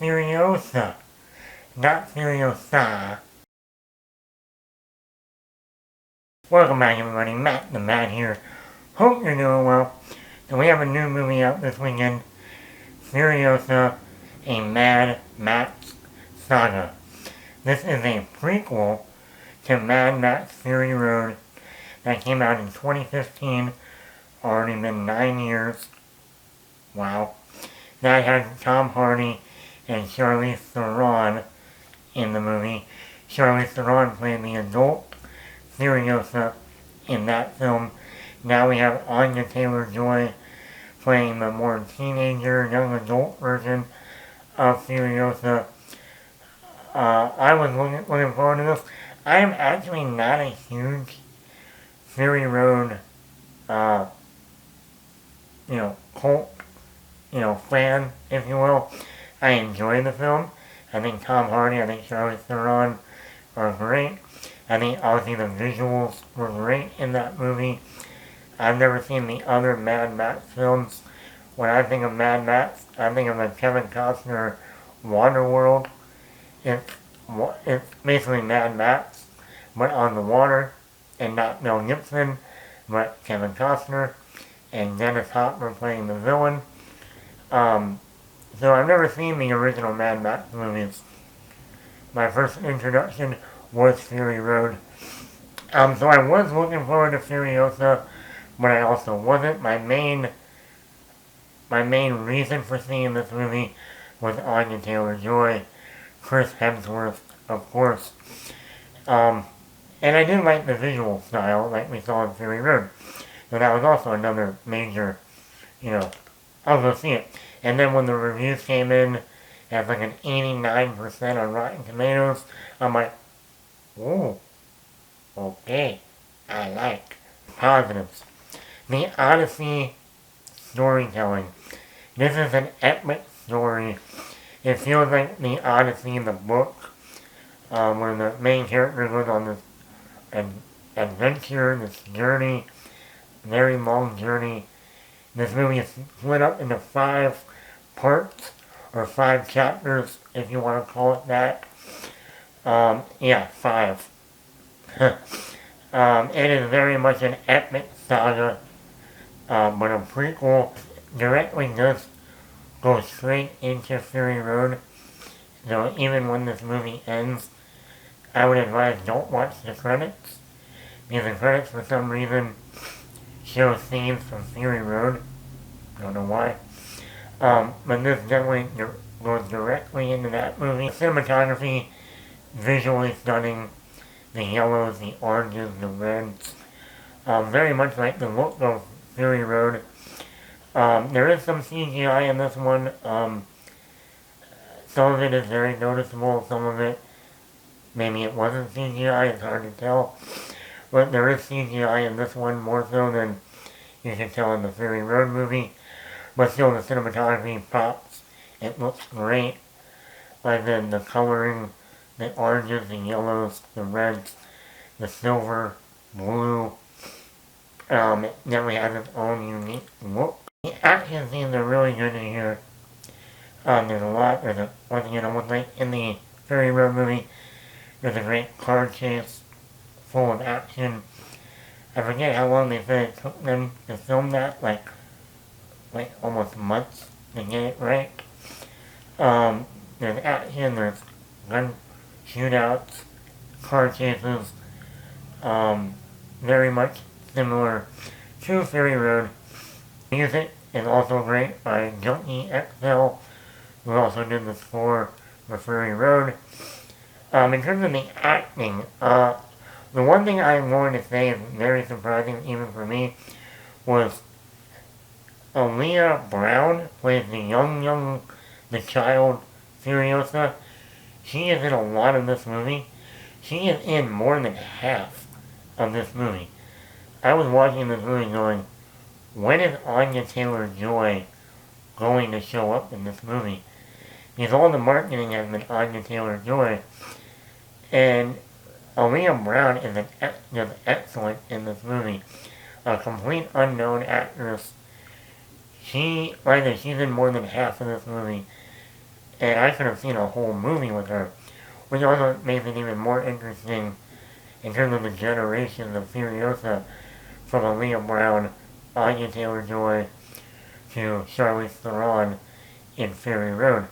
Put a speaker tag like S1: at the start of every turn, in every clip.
S1: Furiosa, not Furiosa. Welcome back everybody, Matt the Matt here. Hope you're doing well. So we have a new movie out this weekend, Furiosa, a Mad Max Saga. This is a prequel to Mad Max Fury Road that came out in 2015, already been 9 years. Wow. That had Tom Hardy and Charlize Theron in the movie. Charlize Theron played the adult Furiosa in that film. Now we have Anya Taylor-Joy playing the more teenager, young adult version of Furiosa. I was looking forward to this. I am actually not a huge Fury Road, cult, fan, if you will. I enjoy the film. I think Tom Hardy, I think Charlize Theron are great. I think obviously the visuals were great in that movie. I've never seen the other Mad Max films. When I think of Mad Max, I think of the Kevin Costner Waterworld. It's basically Mad Max, but on the water, and not Mel Gibson, but Kevin Costner and Dennis Hopper playing the villain. So I've never seen the original Mad Max movies. My first introduction was Fury Road. So I was looking forward to Furiosa, but I also wasn't. My main reason for seeing this movie was Anya Taylor-Joy, Chris Hemsworth, of course. And I did like the visual style, like we saw in Fury Road. So that was also another major, I'll go see it. And then when the reviews came in at like an 89% on Rotten Tomatoes, I'm like, ooh, okay, I like positives. The Odyssey storytelling. This is an epic story. It feels like the Odyssey, the book, where the main character goes on this adventure, this journey, very long journey. This movie is split up into 5 parts, or 5 chapters, if you want to call it that. 5. It is very much an epic saga, but a prequel directly does go straight into Fury Road. So even when this movie ends, I would advise don't watch the credits, because the credits for some reason show scenes from Fury Road. Don't know why. But this definitely goes directly into that movie. Cinematography, visually stunning. The yellows, the oranges, the reds. Very much like the look of Fury Road. There is some CGI in this one. Some of it is very noticeable. Some of it, maybe it wasn't CGI. It's hard to tell. But there is CGI in this one more so than you can tell in the Fury Road movie. But still, the cinematography pops. It looks great. Like the coloring, the oranges, the yellows, the reds, the silver, blue. It definitely has its own unique look. The action scenes are really good in here. There's a lot. Once again, almost like in the Fury Road movie, there's a great car chase full of action. I forget how long they said it took them to film that, like almost months to get it right. There's action, there's gun shootouts, car chases, very much similar to Fury Road. Music is also great by Junkie XL, who also did the score for Fury Road. In terms of the acting, the one thing I'm going to say is very surprising even for me was Anya Brown plays the child Furiosa. She is in a lot of this movie. She is in more than half of this movie. I was watching this movie going, when is Anya Taylor-Joy going to show up in this movie? Because all the marketing has been Anya Taylor-Joy. And Anya Brown is just excellent in this movie. A complete unknown actress. She's in more than half of this movie. And I could have seen a whole movie with her, which also makes it even more interesting in terms of the generations of Furiosa from Aaliyah Brown, Anya Taylor-Joy, to Charlize Theron in Fury Road.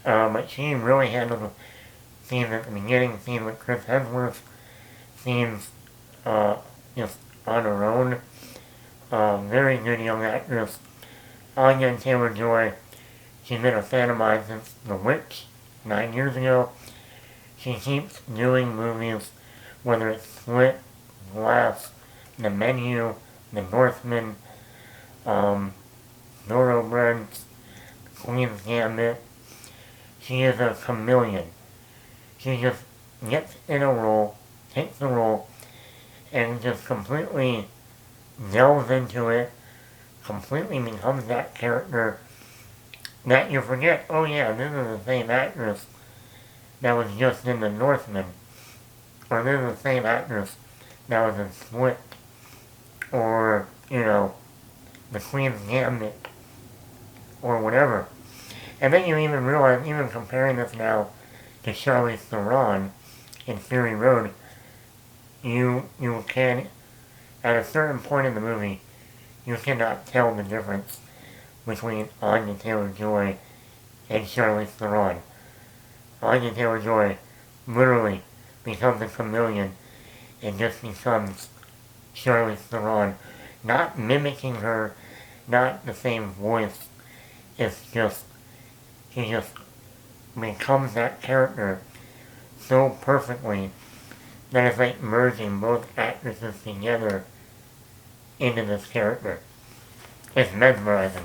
S1: But she really handled the scenes at the beginning, scenes with Chris Hemsworth, scenes uh, just on her own. Very good young actress. Anya Taylor-Joy, she's been a fan of mine since The Witch, 9 years ago. She keeps doing movies, whether it's Split, Glass, The Menu, The Northman, Thoroughbreds, Queen's Gambit. She is a chameleon. She just gets in a role, takes the role, and just completely delves into it, completely becomes that character that you forget, oh yeah, this is the same actress that was just in The Northman, or this is the same actress that was in Split, or, The Queen's Gambit, or whatever. And then you even realize, even comparing this now to Charlize Theron in Fury Road, you can, at a certain point in the movie, you cannot tell the difference between Anya Taylor-Joy and Charlize Theron. Anya Taylor-Joy literally becomes a chameleon and just becomes Charlize Theron. Not mimicking her, not the same voice. It's just, she just becomes that character so perfectly that it's like merging both actresses together into this character. It's mesmerizing.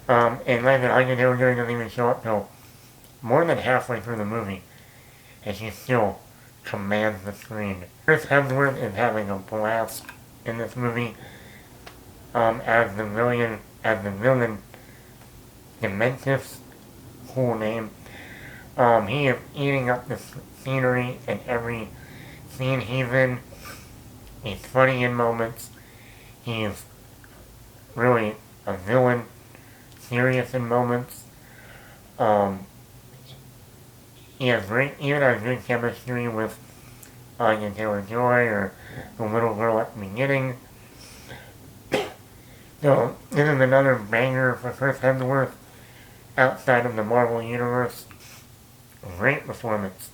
S1: And like I said, Anya Taylor-Joy doesn't even show up till more than halfway through the movie, and she still commands the screen. Chris Hemsworth is having a blast in this movie as the villain, Dementis, cool name. He is eating up the scenery in every scene he's in. He's funny in moments. He's really a villain, serious in moments. He has even has good chemistry with Anya Taylor-Joy or the little girl at the beginning. So this is another banger for Chris Hemsworth outside of the Marvel Universe. Great performance.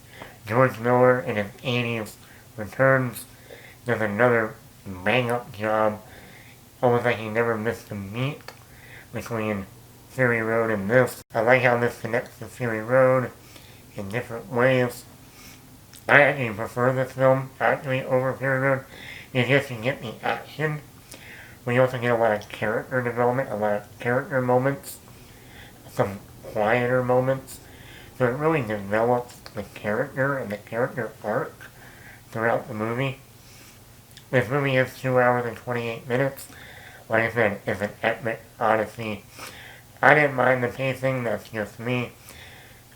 S1: George Miller in his 80s returns, does another bang-up job, almost like he never missed a beat between Fury Road and this. I like how this connects to Fury Road in different ways. I actually prefer this film over Fury Road because you get the action, but you also get a lot of character development, a lot of character moments, some quieter moments. So it really develops the character and the character arc throughout the movie. This movie is 2 hours and 28 minutes. Like I said, it's an epic odyssey. I didn't mind the pacing, that's just me.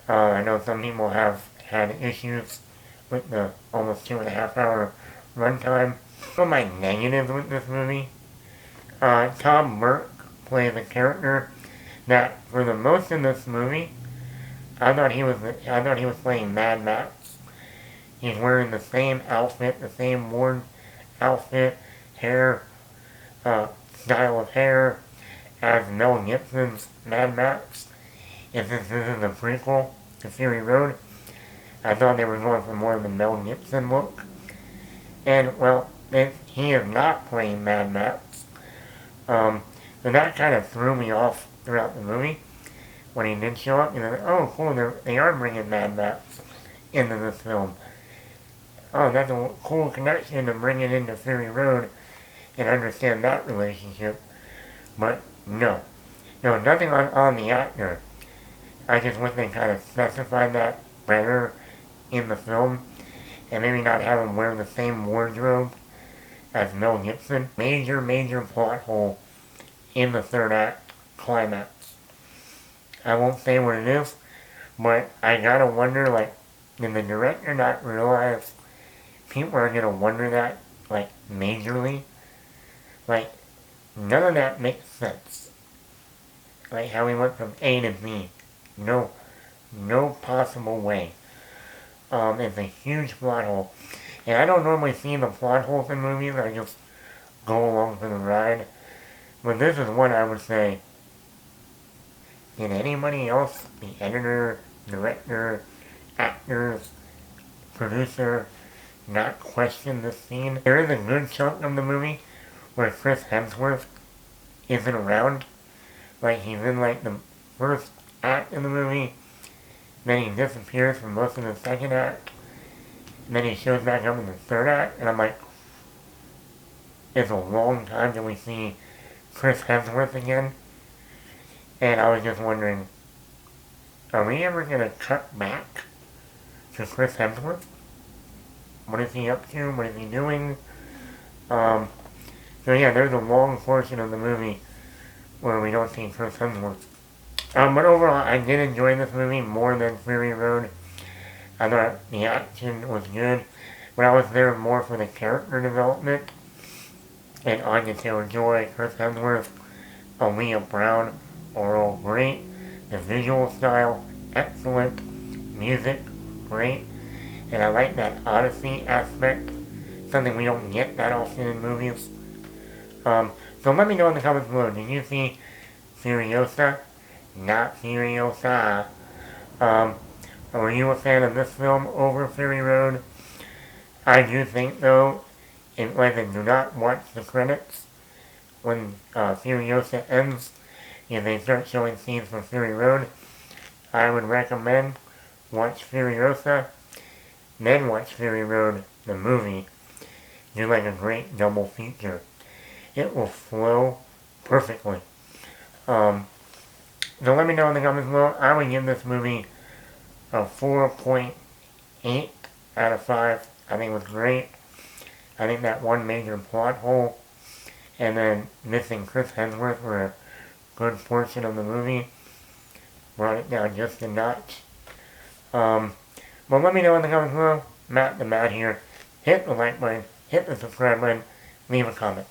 S1: I know some people have had issues with the almost 2.5 hour runtime. Some of my negatives with this movie, Tom Burke plays a character that for the most of this movie, I thought he was playing Mad Max. He's wearing the same outfit, the same worn outfit, hair, style of hair as Mel Gibson's Mad Max. And since this is a prequel to Fury Road, I thought they were going for more of the Mel Gibson look. And, well, he is not playing Mad Max. So that kind of threw me off throughout the movie. When he did show up, like, oh, cool, they are bringing Mad Max into this film. Oh, that's a cool connection to bring it into Fury Road and understand that relationship. But, no. No, nothing on the actor. I just wish they kind of specified that better in the film and maybe not have him wear the same wardrobe as Mel Gibson. Major plot hole in the third act climax. I won't say what it is, but I gotta wonder, did the director not realize people are gonna wonder that, majorly? None of that makes sense. How we went from A to B No, no possible way. It's a huge plot hole. And I don't normally see the plot holes in movies, I just go along for the ride. But this is one I would say, did anybody else, the editor, director, actors, producer, not question this scene? There is a good chunk of the movie where Chris Hemsworth isn't around. Like, he's in, like, the first act of the movie, then he disappears for most of the second act, and then he shows back up in the third act, and I'm like, it's a long time till we see Chris Hemsworth again. And I was just wondering, are we ever going to cut back to Chris Hemsworth? What is he up to? What is he doing? Um, so yeah, there's a long portion of the movie where we don't see Chris Hemsworth. But overall, I did enjoy this movie more than Fury Road. I thought the action was good, but I was there more for the character development. And Anya Taylor-Joy, Chris Hemsworth, Aaliyah Brown are all great. The visual style, excellent. Music, great. And I like that Odyssey aspect, something we don't get that often in movies. So let me know in the comments below, did you see Furiosa? Not Furiosa. Were you a fan of this film over Fury Road? I do think, though, if do not watch the credits when Furiosa ends, if they start showing scenes from Fury Road, I would recommend watch Furiosa, then watch Fury Road, the movie. Do like a great double feature. It will flow perfectly. So let me know in the comments below. I would give this movie a 4.8 out of 5. I think it was great. I think that one major plot hole and then missing Chris Hemsworth for a good portion of the movie brought it down just a notch. But let me know in the comments below. Matt the Matt here. Hit the like button, hit the subscribe button, leave a comment.